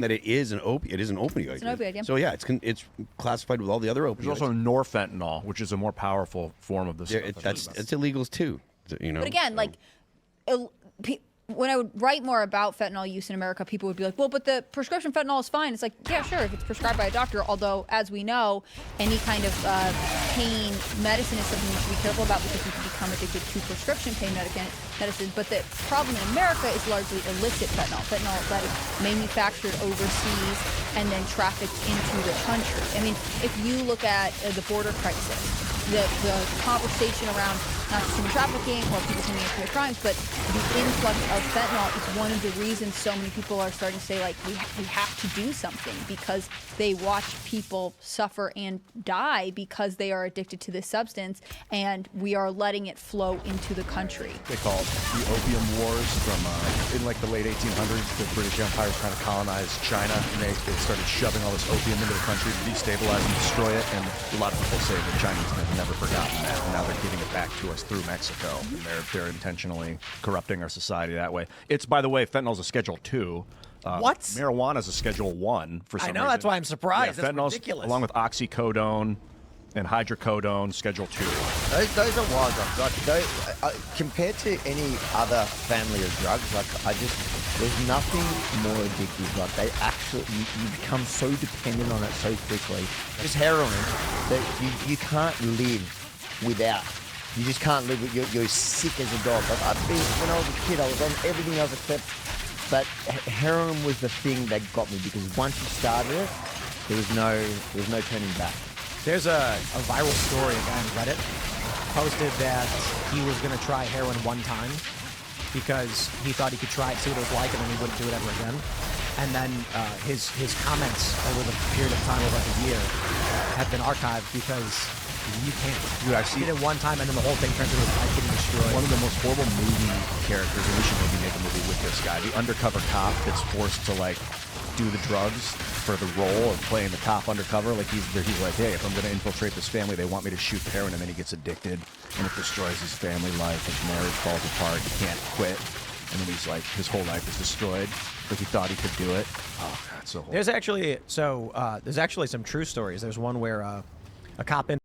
that it is an opioid. It is an opioid. It's an opioid, yeah. So yeah, it's classified with all the other opioids. There's also norfentanyl, which is a more powerful form of this. It's illegal too. You know. But again, like, when I would write more about fentanyl use in America, people would be like, well, but the prescription fentanyl is fine. It's like, yeah, sure, if it's prescribed by a doctor. Although, as we know, any kind of pain medicine is something you should be careful about because you can become addicted to prescription pain medicine. But the problem in America is largely illicit fentanyl. Fentanyl that is manufactured overseas and then trafficked into the country. I mean, if you look at the border crisis, the conversation around not just human trafficking or people committing serious crimes, but the influx of fentanyl is one of the reasons so many people are starting to say, like, we have to do something, because they watch people suffer and die because they are addicted to this substance, and we are letting it flow into the country. They call it the Opium Wars from in like the late 1800s. The British Empire was trying to colonize China, and they started shoving all this opium into the country to destabilize and destroy it. And a lot of people say the Chinese have never forgotten that, and now they're giving it back to us through Mexico. And they're intentionally corrupting our society that way. It's, by the way, fentanyl's a Schedule 2. What? Marijuana's a Schedule 1 for some reason. I know, that's why I'm surprised. Yeah, that's ridiculous. Along with oxycodone and hydrocodone, Schedule 2. Those are wild drugs. Like, compared to any other family of drugs, like there's nothing more addictive. Like they actually, you become so dependent on it so quickly. Just heroin that you can't live without. You just can't live with. You're sick as a dog. Like when I was a kid, I was on everything else except. But heroin was the thing that got me, because once you started it, there was no turning back. There's a viral story, a guy on Reddit posted that he was going to try heroin one time because he thought he could try it, see what it was like, and then he wouldn't do it ever again. And then his comments over the period of time of like a year have been archived because you can't. Dude, I see did it one time, and then the whole thing turns into his life getting destroyed. One of the most horrible movie characters, and we should maybe make a movie with this guy. The undercover cop that's forced to like do the drugs for the role of playing the cop undercover. Like he's like, hey, if I'm going to infiltrate this family, they want me to shoot heroin, and then he gets addicted, and it destroys his family life. His marriage falls apart. He can't quit, and then he's like, his whole life is destroyed. Like he thought he could do it. Oh God, so horrible. There's actually some true stories. There's one where a cop in